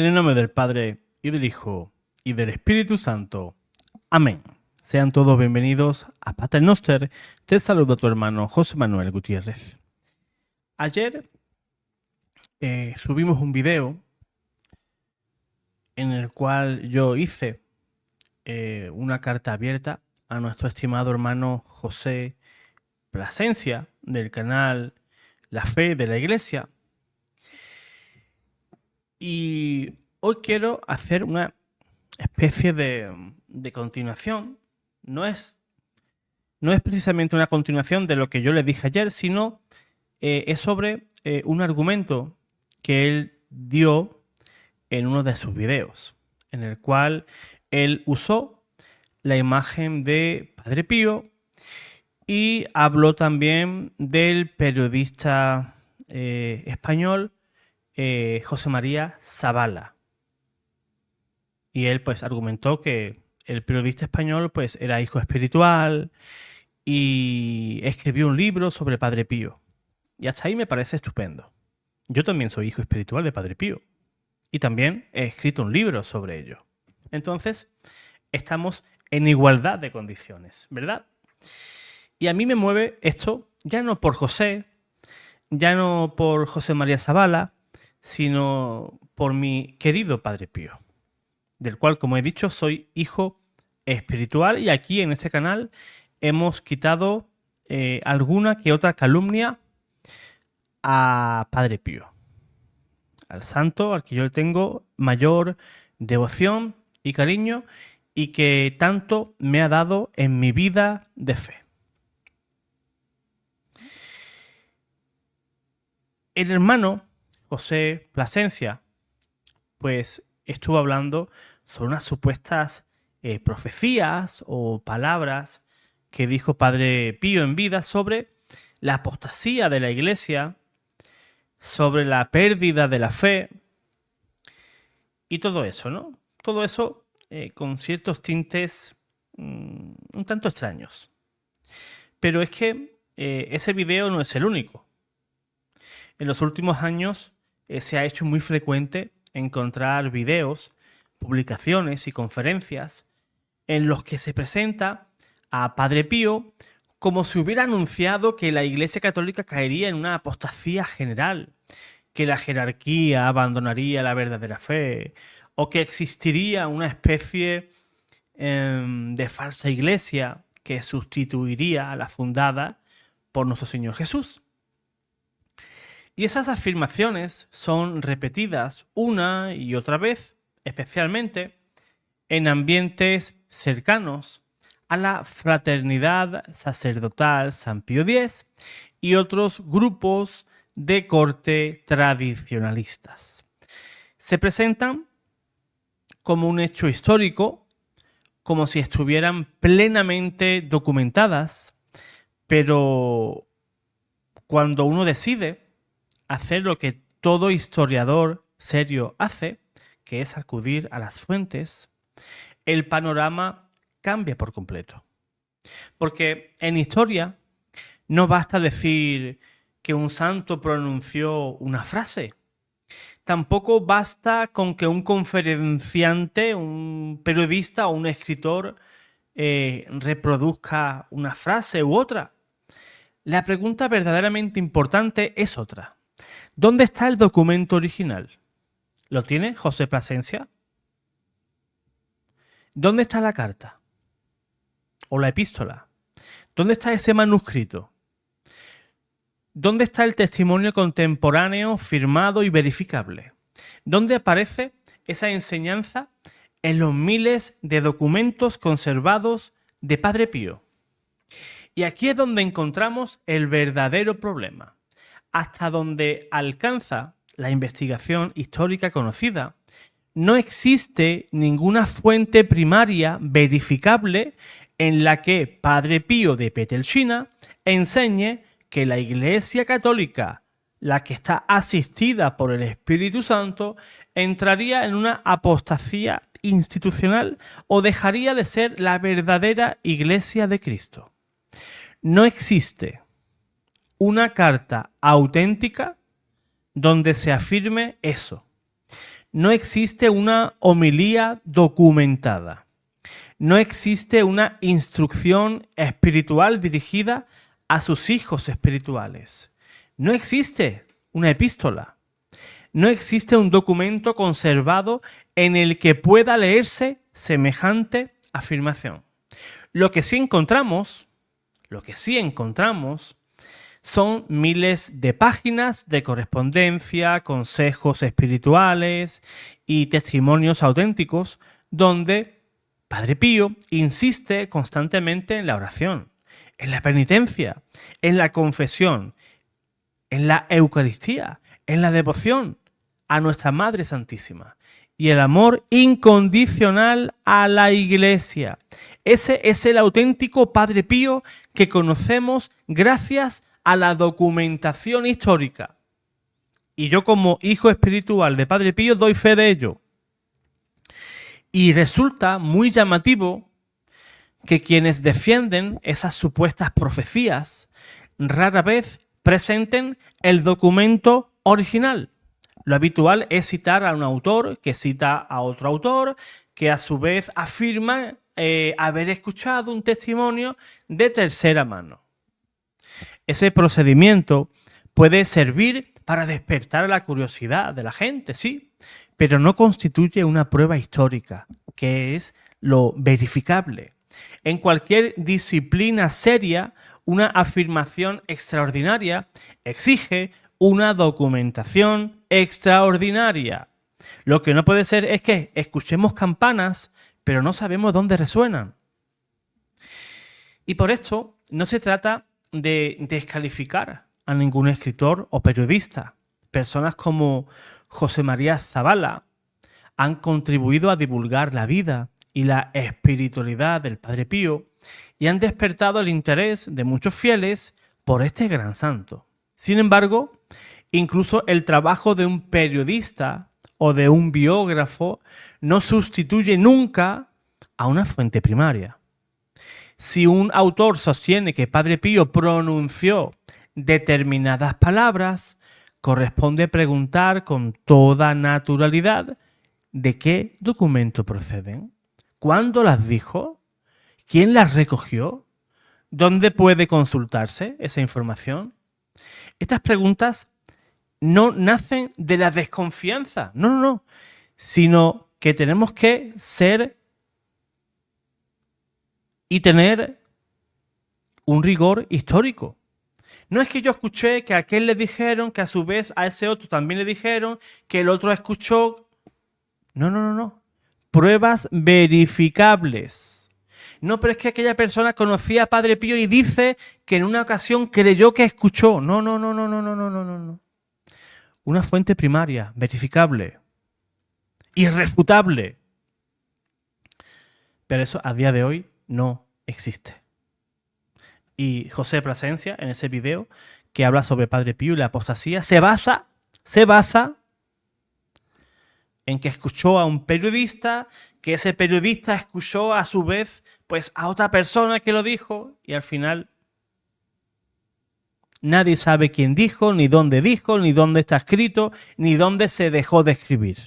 En el nombre del Padre, y del Hijo, y del Espíritu Santo. Amén. Sean todos bienvenidos a Pater Noster. Te saluda tu hermano José Manuel Gutiérrez. Ayer subimos un video en el cual yo hice una carta abierta a nuestro estimado hermano José Plasencia del canal La Fe de la Iglesia. Y hoy quiero hacer una especie de continuación. No es precisamente una continuación de lo que yo le dije ayer, sino es sobre un argumento que él dio en uno de sus videos, en el cual él usó la imagen de Padre Pío y habló también del periodista español José María Zavala. Y él pues argumentó que el periodista español pues era hijo espiritual y escribió un libro sobre Padre Pío. Y hasta ahí me parece estupendo. Yo también soy hijo espiritual de Padre Pío y también he escrito un libro sobre ello. Entonces, estamos en igualdad de condiciones, ¿verdad? Y a mí me mueve esto ya no por José, ya no por José María Zavala, sino por mi querido Padre Pío, del cual, como he dicho, soy hijo espiritual, y aquí en este canal hemos quitado alguna que otra calumnia a Padre Pío, al santo al que yo le tengo mayor devoción y cariño y que tanto me ha dado en mi vida de fe. El hermano José Plasencia pues estuvo hablando sobre unas supuestas profecías o palabras que dijo Padre Pío en vida sobre la apostasía de la Iglesia, sobre la pérdida de la fe y todo eso, ¿no? Todo eso con ciertos tintes un tanto extraños. Pero es que ese video no es el único. En los últimos años se ha hecho muy frecuente encontrar videos, publicaciones y conferencias en los que se presenta a Padre Pío como si hubiera anunciado que la Iglesia Católica caería en una apostasía general, que la jerarquía abandonaría la verdadera fe, o que existiría una especie de falsa iglesia que sustituiría a la fundada por nuestro Señor Jesús. Y esas afirmaciones son repetidas una y otra vez, especialmente en ambientes cercanos a la Fraternidad Sacerdotal San Pío X y otros grupos de corte tradicionalistas. Se presentan como un hecho histórico, como si estuvieran plenamente documentadas, pero cuando uno decide hacer lo que todo historiador serio hace, que es acudir a las fuentes, el panorama cambia por completo. Porque en historia no basta decir que un santo pronunció una frase. Tampoco basta con que un conferenciante, un periodista o un escritor reproduzca una frase u otra. La pregunta verdaderamente importante es otra. ¿Dónde está el documento original? ¿Lo tiene José Plasencia? ¿Dónde está la carta? ¿O la epístola? ¿Dónde está ese manuscrito? ¿Dónde está el testimonio contemporáneo firmado y verificable? ¿Dónde aparece esa enseñanza en los miles de documentos conservados de Padre Pío? Y aquí es donde encontramos el verdadero problema. Hasta donde alcanza la investigación histórica conocida, no existe ninguna fuente primaria verificable en la que Padre Pío de Pietrelcina enseñe que la Iglesia Católica, la que está asistida por el Espíritu Santo, entraría en una apostasía institucional o dejaría de ser la verdadera Iglesia de Cristo. No existe una carta auténtica donde se afirme eso. no existe una homilía documentada. No existe una instrucción espiritual dirigida a sus hijos espirituales. No existe una epístola. No existe un documento conservado en el que pueda leerse semejante afirmación. Lo que sí encontramos son miles de páginas de correspondencia, consejos espirituales y testimonios auténticos donde Padre Pío insiste constantemente en la oración, en la penitencia, en la confesión, en la Eucaristía, en la devoción a nuestra Madre Santísima y el amor incondicional a la Iglesia. Ese es el auténtico Padre Pío que conocemos gracias a la documentación histórica. Y yo, como hijo espiritual de Padre Pío, doy fe de ello. Y resulta muy llamativo que quienes defienden esas supuestas profecías rara vez presenten el documento original. Lo habitual es citar a un autor que cita a otro autor que a su vez afirma haber escuchado un testimonio de tercera mano. Ese procedimiento puede servir para despertar la curiosidad de la gente, sí, pero no constituye una prueba histórica, que es lo verificable. En cualquier disciplina seria, una afirmación extraordinaria exige una documentación extraordinaria. Lo que no puede ser es que escuchemos campanas, pero no sabemos dónde resuenan. Y por esto no se trata de descalificar a ningún escritor o periodista. Personas como José María Zabala han contribuido a divulgar la vida y la espiritualidad del Padre Pío y han despertado el interés de muchos fieles por este gran santo. Sin embargo, incluso el trabajo de un periodista o de un biógrafo no sustituye nunca a una fuente primaria. Si un autor sostiene que Padre Pío pronunció determinadas palabras, corresponde preguntar con toda naturalidad de qué documento proceden, cuándo las dijo, quién las recogió, dónde puede consultarse esa información. Estas preguntas no nacen de la desconfianza, no, sino que tenemos que ser y tener un rigor histórico. No es que yo escuché que a aquel le dijeron, que a su vez a ese otro también le dijeron, que el otro escuchó. No. Pruebas verificables. No, pero es que aquella persona conocía a Padre Pío y dice que en una ocasión creyó que escuchó. No. Una fuente primaria, verificable, irrefutable. Pero eso a día de hoy no existe. Y José Plasencia, en ese video que habla sobre Padre Pío y la apostasía, se basa en que escuchó a un periodista, que ese periodista escuchó a su vez pues a otra persona que lo dijo y al final nadie sabe quién dijo, ni dónde está escrito, ni dónde se dejó de escribir.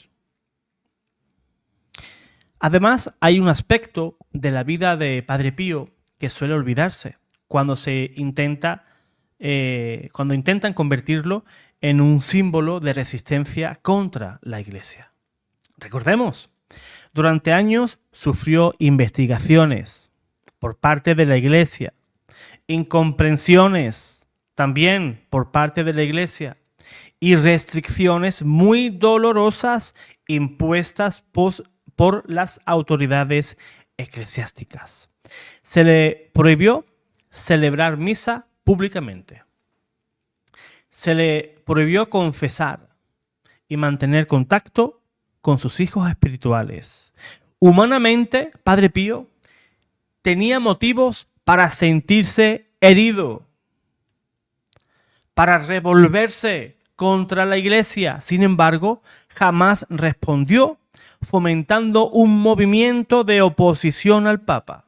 Además, hay un aspecto de la vida de Padre Pío que suele olvidarse cuando intentan convertirlo en un símbolo de resistencia contra la Iglesia. Recordemos, durante años sufrió investigaciones por parte de la Iglesia, incomprensiones también por parte de la Iglesia y restricciones muy dolorosas impuestas por las autoridades eclesiásticas. Se le prohibió celebrar misa públicamente. Se le prohibió confesar y mantener contacto con sus hijos espirituales. Humanamente, Padre Pío tenía motivos para sentirse herido, para revolverse contra la Iglesia. Sin embargo, jamás respondió fomentando un movimiento de oposición al Papa.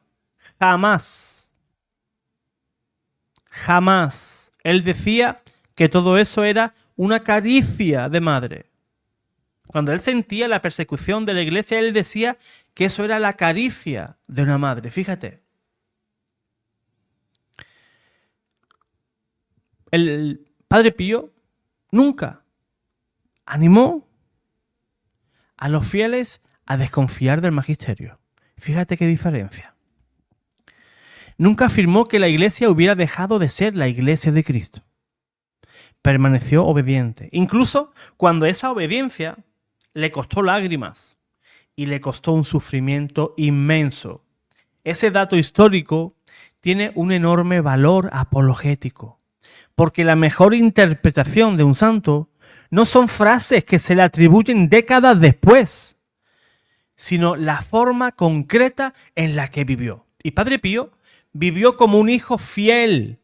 Jamás. Él decía que todo eso era una caricia de madre. Cuando él sentía la persecución de la iglesia, él decía que eso era la caricia de una madre. Fíjate. El Padre Pío nunca animó a los fieles a desconfiar del magisterio. Fíjate qué diferencia. Nunca afirmó que la iglesia hubiera dejado de ser la iglesia de Cristo. Permaneció obediente, incluso cuando esa obediencia le costó lágrimas y le costó un sufrimiento inmenso. Ese dato histórico tiene un enorme valor apologético, porque la mejor interpretación de un santo no son frases que se le atribuyen décadas después, sino la forma concreta en la que vivió. Y Padre Pío vivió como un hijo fiel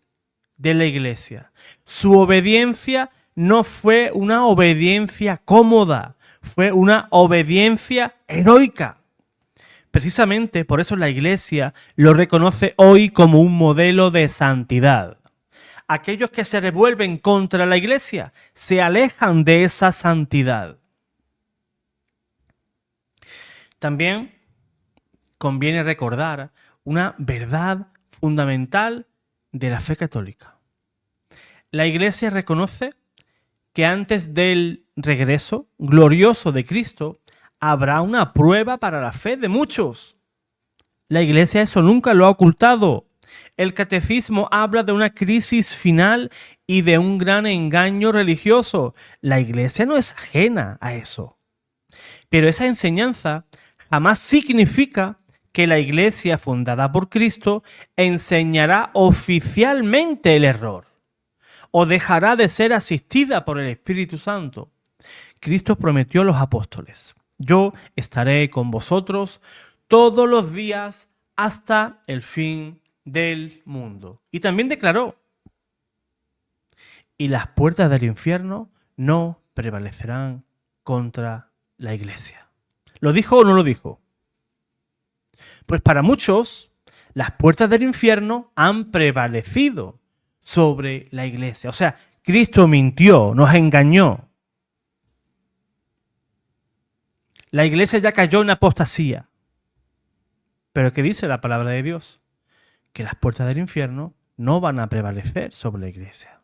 de la iglesia. Su obediencia no fue una obediencia cómoda, fue una obediencia heroica. Precisamente por eso la iglesia lo reconoce hoy como un modelo de santidad. Aquellos que se revuelven contra la iglesia se alejan de esa santidad. También conviene recordar una verdad fundamental de la fe católica. La iglesia reconoce que antes del regreso glorioso de Cristo habrá una prueba para la fe de muchos. La iglesia eso nunca lo ha ocultado. El catecismo habla de una crisis final y de un gran engaño religioso. La iglesia no es ajena a eso. Pero esa enseñanza jamás significa que la iglesia fundada por Cristo enseñará oficialmente el error o dejará de ser asistida por el Espíritu Santo. Cristo prometió a los apóstoles: yo estaré con vosotros todos los días hasta el fin del mundo. Y también declaró: y las puertas del infierno no prevalecerán contra la iglesia. ¿Lo dijo o no lo dijo? Pues para muchos, las puertas del infierno han prevalecido sobre la iglesia. O sea, Cristo mintió, nos engañó. La iglesia ya cayó en apostasía. Pero ¿qué dice la palabra de Dios? Que las puertas del infierno no van a prevalecer sobre la iglesia.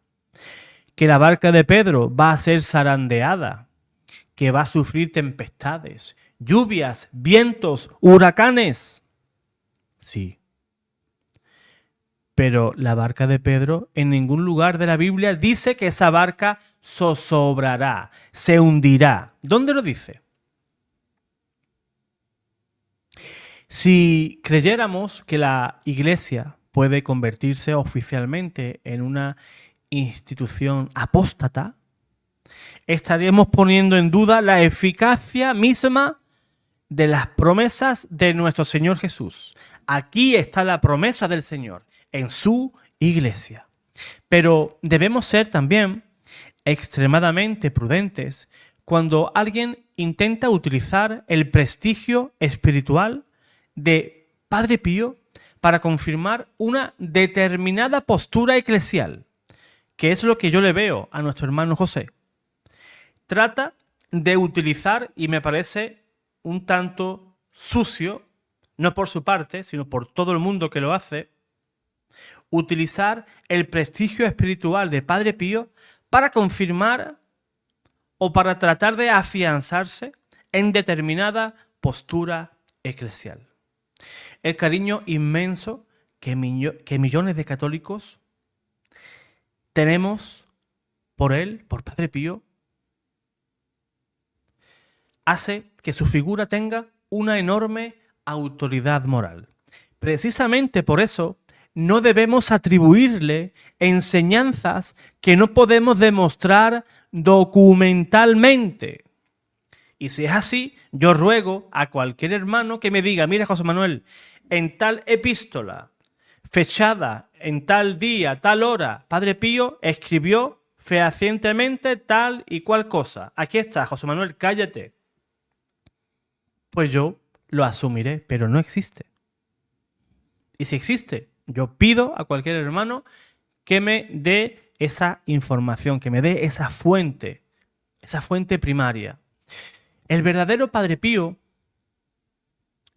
Que la barca de Pedro va a ser zarandeada, que va a sufrir tempestades, lluvias, vientos, huracanes. Sí. Pero la barca de Pedro en ningún lugar de la Biblia dice que esa barca zozobrará, se hundirá. ¿Dónde lo dice? Si creyéramos que la iglesia puede convertirse oficialmente en una institución apóstata, estaríamos poniendo en duda la eficacia misma de las promesas de nuestro Señor Jesús. Aquí está la promesa del Señor, en su iglesia. Pero debemos ser también extremadamente prudentes cuando alguien intenta utilizar el prestigio espiritual de Padre Pío para confirmar una determinada postura eclesial, que es lo que yo le veo a nuestro hermano José. Trata de utilizar, y me parece un tanto sucio, no por su parte, sino por todo el mundo que lo hace, utilizar el prestigio espiritual de Padre Pío para confirmar o para tratar de afianzarse en determinada postura eclesial. El cariño inmenso que millones de católicos tenemos por él, por Padre Pío, hace que su figura tenga una enorme autoridad moral. Precisamente por eso no debemos atribuirle enseñanzas que no podemos demostrar documentalmente. Y si es así, yo ruego a cualquier hermano que me diga: mira, José Manuel, en tal epístola, fechada en tal día, tal hora, Padre Pío escribió fehacientemente tal y cual cosa. Aquí está, José Manuel, cállate. Pues yo lo asumiré, pero no existe. Y si existe, yo pido a cualquier hermano que me dé esa información, que me dé esa fuente primaria. El verdadero Padre Pío,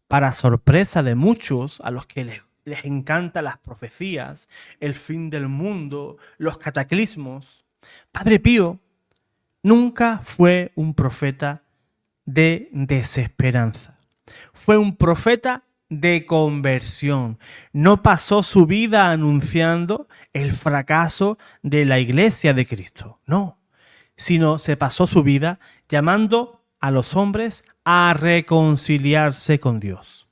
para sorpresa de muchos a los que les encantan las profecías, el fin del mundo, los cataclismos, Padre Pío nunca fue un profeta de desesperanza. Fue un profeta de conversión. No pasó su vida anunciando el fracaso de la Iglesia de Cristo, no, sino se pasó su vida llamando a los hombres a reconciliarse con Dios.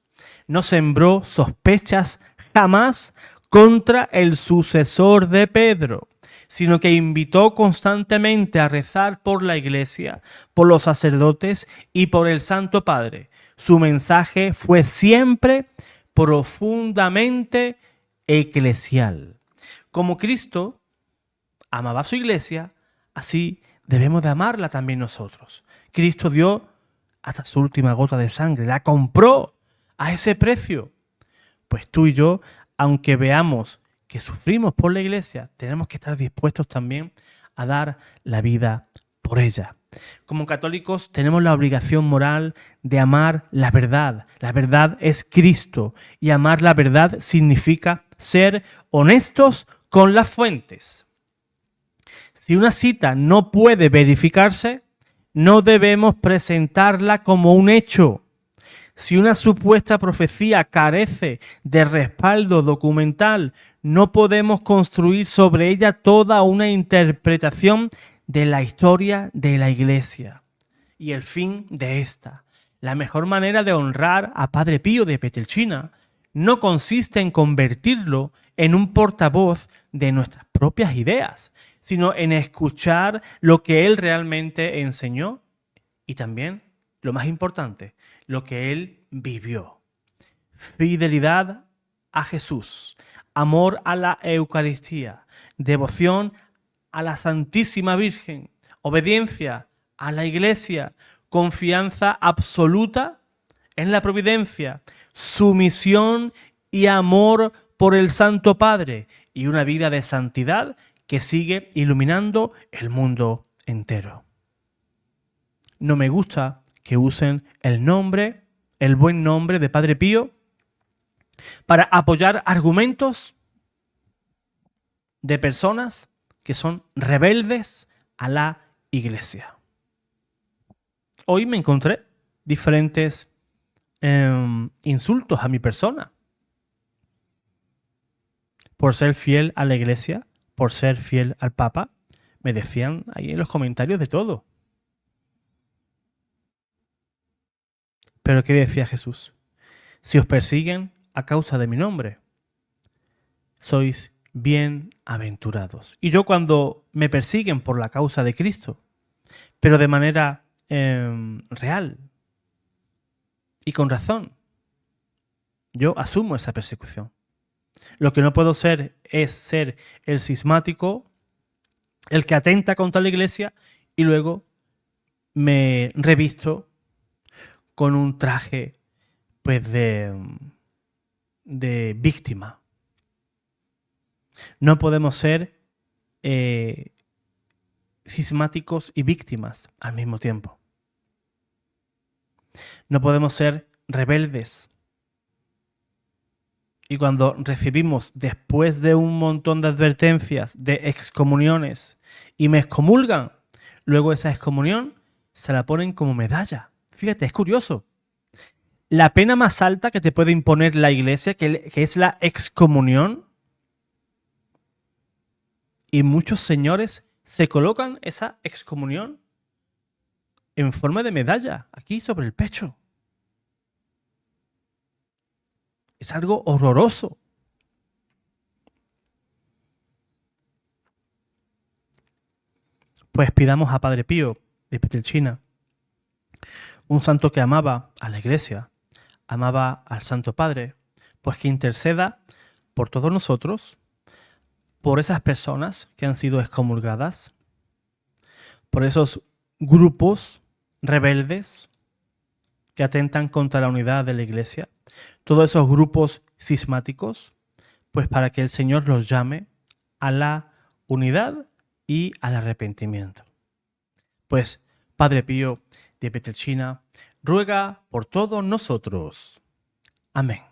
No sembró sospechas jamás contra el sucesor de Pedro, sino que invitó constantemente a rezar por la Iglesia, por los sacerdotes y por el Santo Padre. Su mensaje fue siempre profundamente eclesial. Como Cristo amaba a su Iglesia, así debemos de amarla también nosotros. Cristo dio hasta su última gota de sangre, la compró a ese precio. Pues tú y yo, aunque veamos que sufrimos por la Iglesia, tenemos que estar dispuestos también a dar la vida por ella. Como católicos tenemos la obligación moral de amar la verdad. La verdad es Cristo y amar la verdad significa ser honestos con las fuentes. Si una cita no puede verificarse, no debemos presentarla como un hecho. Si una supuesta profecía carece de respaldo documental, no podemos construir sobre ella toda una interpretación de la historia de la Iglesia y el fin de esta. La mejor manera de honrar a Padre Pío de Pietrelcina no consiste en convertirlo en un portavoz de nuestras propias ideas, sino en escuchar lo que él realmente enseñó y también, lo más importante, lo que él vivió. Fidelidad a Jesús, amor a la Eucaristía, devoción a la Santísima Virgen, obediencia a la Iglesia, confianza absoluta en la providencia, sumisión y amor por el Santo Padre y una vida de santidad que sigue iluminando el mundo entero. No me gusta que usen el nombre, el buen nombre de Padre Pío, para apoyar argumentos de personas que son rebeldes a la Iglesia. Hoy me encontré diferentes insultos a mi persona por ser fiel a la Iglesia, por ser fiel al Papa. Me decían ahí en los comentarios de todo. Pero ¿qué decía Jesús? Si os persiguen a causa de mi nombre, sois bienaventurados. Y yo cuando me persiguen por la causa de Cristo, pero de manera real y con razón, yo asumo esa persecución. Lo que no puedo ser es ser el cismático, el que atenta contra la Iglesia y luego me revisto con un traje pues de víctima. No podemos ser cismáticos y víctimas al mismo tiempo. No podemos ser rebeldes. Y cuando recibimos, después de un montón de advertencias, de excomuniones, y me excomulgan, luego esa excomunión se la ponen como medalla. Fíjate, es curioso. La pena más alta que te puede imponer la Iglesia, que es la excomunión, y muchos señores se colocan esa excomunión en forma de medalla, aquí sobre el pecho. Es algo horroroso. Pues pidamos a Padre Pío de Pietrelcina, un santo que amaba a la Iglesia, amaba al Santo Padre, pues que interceda por todos nosotros, por esas personas que han sido excomulgadas, por esos grupos rebeldes que atentan contra la unidad de la Iglesia, todos esos grupos cismáticos, pues para que el Señor los llame a la unidad y al arrepentimiento. Pues Padre Pío de Pietrelcina, ruega por todos nosotros. Amén.